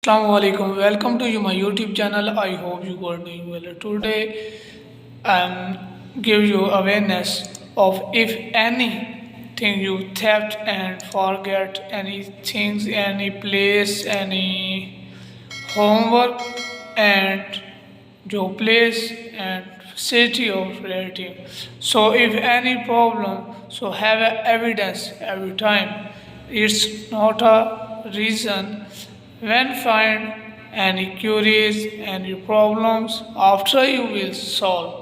Assalamualaikum. Welcome to my YouTube channel. I hope you are doing well. Today give you awareness of if anything you theft and forget any things, any place, any homework, and your place and city of relative. So if any problem, so have a evidence every time. It's not a reason. When find any queries, any problems, after you will solve.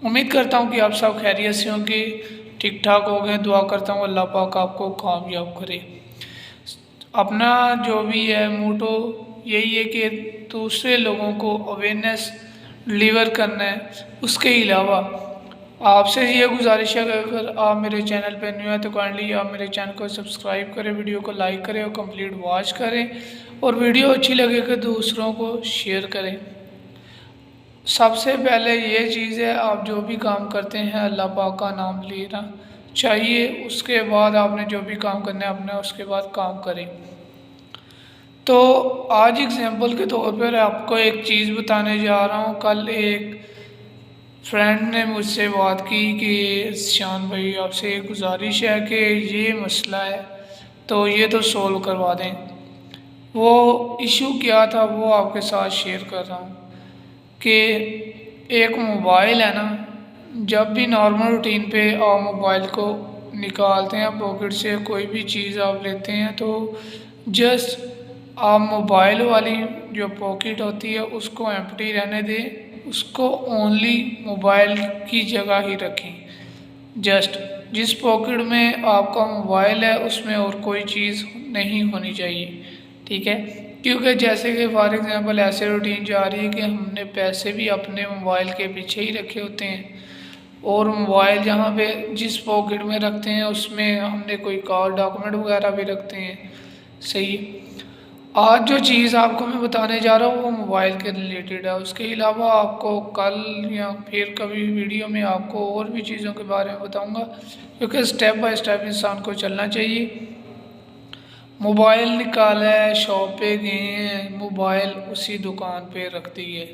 उम्मीद करता हूँ कि आप सब खैरियत से होंगे, ठीक ठाक हो गए। दुआ करता हूँ अल्लाह पाक आपको कामयाब करे। अपना जो भी है मोटो यही है कि दूसरे लोगों को अवेयरनेस डिलीवर करना है। उसके अलावा आपसे ये गुजारिश है कि अगर आप मेरे चैनल पर न्यू है तो काइंडली आप मेरे चैनल को सब्सक्राइब करें, वीडियो को लाइक करें और कंप्लीट वॉच करें, और वीडियो अच्छी लगे कि दूसरों को शेयर करें। सबसे पहले ये चीज़ है, आप जो भी काम करते हैं अल्लाह पाक का नाम लेना चाहिए। उसके बाद आपने जो भी काम करना है अपने उसके बाद काम करें। तो आज एग्जांपल के तौर पर आपको एक चीज़ बताने जा रहा हूँ। कल एक फ्रेंड ने मुझसे बात की कि शान भाई आपसे एक गुजारिश है कि ये मसला है तो ये तो सोल्व करवा दें। वो इशू क्या था वो आपके साथ शेयर कर रहा हूँ कि एक मोबाइल है ना, जब भी नॉर्मल रूटीन पे आप मोबाइल को निकालते हैं पॉकेट से, कोई भी चीज़ आप लेते हैं तो जस्ट आप मोबाइल वाली जो पॉकेट होती है उसको एम्प्टी रहने दें, उसको ओनली मोबाइल की जगह ही रखें। जस्ट जिस पॉकेट में आपका मोबाइल है उसमें और कोई चीज़ नहीं होनी चाहिए, ठीक है। क्योंकि जैसे कि फॉर एग्ज़ाम्पल ऐसे रूटीन जा रही है कि हमने पैसे भी अपने मोबाइल के पीछे ही रखे होते हैं, और मोबाइल जहाँ पे जिस पॉकेट में रखते हैं उसमें हमने कोई कार्ड डॉक्यूमेंट वगैरह भी रखते हैं। सही है। आज जो चीज़ आपको मैं बताने जा रहा हूँ वो मोबाइल के रिलेटेड है। उसके अलावा आपको कल या फिर कभी वीडियो में आपको और भी चीज़ों के बारे में बताऊँगा, क्योंकि स्टेप बाय स्टेप इंसान को चलना चाहिए। मोबाइल निकाला है, शॉप पे गए हैं, मोबाइल उसी दुकान पे रख दी है,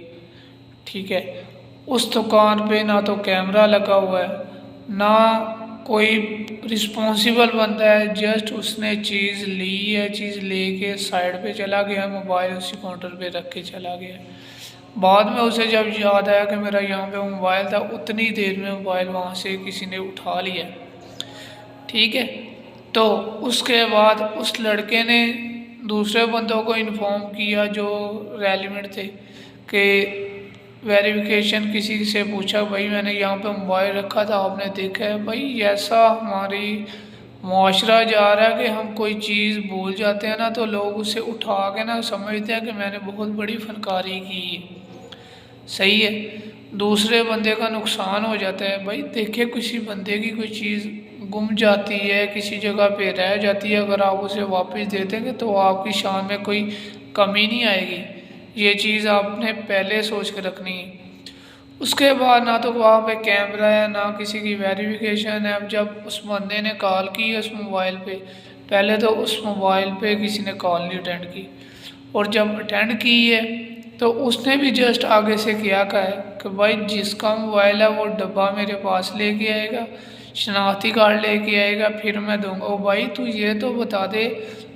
ठीक है। उस दुकान पे ना तो कैमरा लगा हुआ है, ना कोई रिस्पॉन्सिबल बंदा है, जस्ट उसने चीज़ ली है, चीज़ लेके साइड पे चला गया, मोबाइल उसी काउंटर पे रख के चला गया। बाद में उसे जब याद आया कि मेरा यहाँ पे मोबाइल था, उतनी देर में मोबाइल वहाँ से किसी ने उठा लिया, ठीक है। तो उसके बाद उस लड़के ने दूसरे बंदों को इन्फॉर्म किया जो रेलिवेंट थे कि वेरिफिकेशन किसी से पूछा, भाई मैंने यहाँ पे मोबाइल रखा था, आपने देखा है? भाई ऐसा हमारी मुआशरा जा रहा है कि हम कोई चीज़ भूल जाते हैं ना तो लोग उसे उठा के ना समझते हैं कि मैंने बहुत बड़ी फनकारी की है। सही है। दूसरे बंदे का नुकसान हो जाता है। भाई देखिए, किसी बंदे की कोई चीज़ गुम जाती है, किसी जगह पे रह जाती है, अगर आप उसे वापस दे देंगे तो आपकी शान में कोई कमी नहीं आएगी। ये चीज़ आपने पहले सोच के रखनी है। उसके बाद ना तो वहाँ पे कैमरा है ना किसी की वेरिफिकेशन है। जब उस बंदे ने कॉल की है उस मोबाइल पे, पहले तो उस मोबाइल पे किसी ने कॉल नहीं अटेंड की, और जब अटेंड की है तो उसने भी जस्ट आगे से क्या कहा है कि भाई जिसका मोबाइल है वो डब्बा मेरे पास लेके आएगा, शनाख्ती कार्ड लेके आएगा, फिर मैं दूंगा। ओ भाई तू ये तो बता दे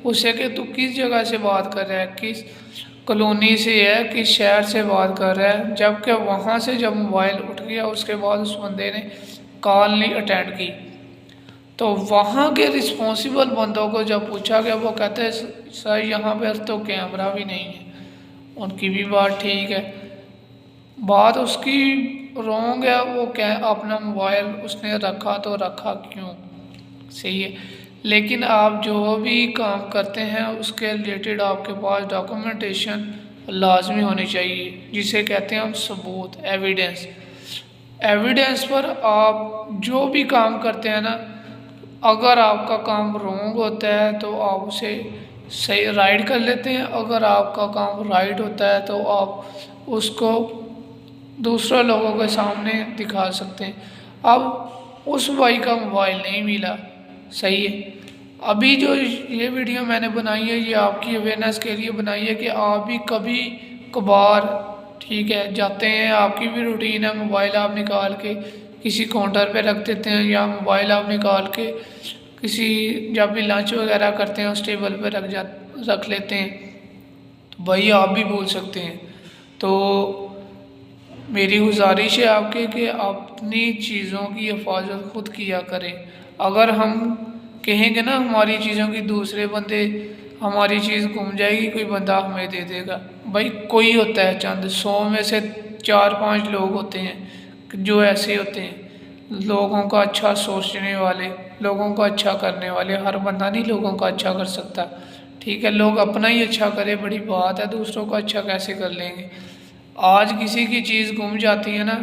उसे कि तू किस जगह से बात कर रहा है, किस कॉलोनी से है, किस शहर से बात कर रहा है। जबकि वहाँ से जब मोबाइल उठ गया उसके बाद उस बंदे ने कॉल नहीं अटेंड की, तो वहाँ के रिस्पॉन्सिबल बंदों को जब पूछा गया वो कहते हैं सर यहाँ पर तो कैमरा भी नहीं है। उनकी भी बात ठीक है, बात उसकी रॉन्ग है। वो क्या अपना मोबाइल उसने रखा तो रखा क्यों, सही है। लेकिन आप जो भी काम करते हैं उसके रिलेटेड आपके पास डॉक्यूमेंटेशन लाजमी होनी चाहिए, जिसे कहते हैं हम सबूत, एविडेंस। एविडेंस पर आप जो भी काम करते हैं ना, अगर आपका काम रॉन्ग होता है तो आप उसे सही राइट कर लेते हैं, अगर आपका काम राइट होता है तो आप उसको दूसरे लोगों के सामने दिखा सकते हैं। अब उस भाई का मोबाइल नहीं मिला, सही है। अभी जो ये वीडियो मैंने बनाई है ये आपकी अवेयरनेस के लिए बनाई है कि आप भी कभी कभार, ठीक है, जाते हैं, आपकी भी रूटीन है, मोबाइल आप निकाल के किसी काउंटर पे रख देते हैं या मोबाइल आप निकाल के किसी, जब भी लंच वगैरह करते हैं उस टेबल पे रख लेते हैं, तो भाई आप भी भूल सकते हैं। तो मेरी गुजारिश है आपके कि अपनी चीज़ों की हिफाजत खुद किया करें। अगर हम कहेंगे ना हमारी चीज़ों की, दूसरे बंदे, हमारी चीज़ गुम जाएगी, कोई बंदा हमें दे देगा, भाई कोई होता है चंद 100 में से 4-5 लोग होते हैं जो ऐसे होते हैं, लोगों का अच्छा सोचने वाले, लोगों को अच्छा करने वाले। हर बंदा नहीं लोगों का अच्छा कर सकता, ठीक है, लोग अपना ही अच्छा करे बड़ी बात है, दूसरों को अच्छा कैसे कर लेंगे। आज किसी की चीज़ गुम जाती है ना,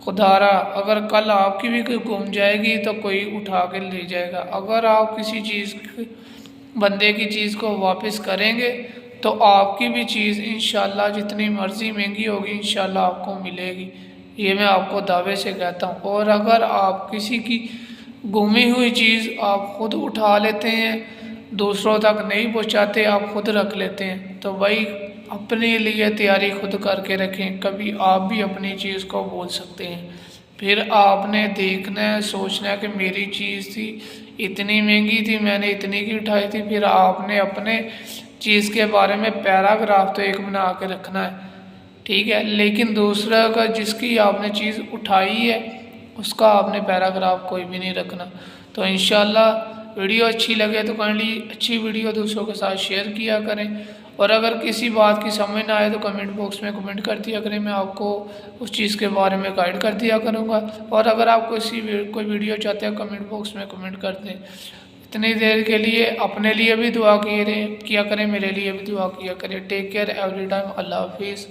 खुदारा अगर कल आपकी भी कोई गुम जाएगी तो कोई उठा के ले जाएगा। अगर आप किसी चीज़, बंदे की चीज़ को वापस करेंगे तो आपकी भी चीज़ इंशाल्लाह जितनी मर्ज़ी महंगी होगी इंशाल्लाह आपको मिलेगी, ये मैं आपको दावे से कहता हूँ। और अगर आप किसी की गुमी हुई चीज़ आप खुद उठा लेते हैं, दूसरों तक नहीं पहुँचाते, आप खुद रख लेते हैं, तो भाई अपने लिए तैयारी खुद करके रखें, कभी आप भी अपनी चीज़ को बोल सकते हैं। फिर आपने देखना है, सोचना है कि मेरी चीज़ थी, इतनी महंगी थी, मैंने इतनी की उठाई थी, फिर आपने अपने चीज़ के बारे में पैराग्राफ तो एक बना के रखना है, ठीक है, लेकिन दूसरा का जिसकी आपने चीज़ उठाई है उसका आपने पैराग्राफ कोई भी नहीं रखना। तो इंशाल्लाह वीडियो अच्छी लगे तो काइंडली अच्छी वीडियो दूसरों के साथ शेयर किया करें, और अगर किसी बात की समझ ना आए तो कमेंट बॉक्स में कमेंट कर दिया करें, मैं आपको उस चीज़ के बारे में गाइड कर दिया करूँगा। और अगर आप कोई वीडियो चाहते हैं कमेंट बॉक्स में कमेंट कर दें। इतनी देर के लिए अपने लिए भी दुआ किया करें, मेरे लिए भी दुआ किया करें। Take care every time. अल्लाह हाफिज़।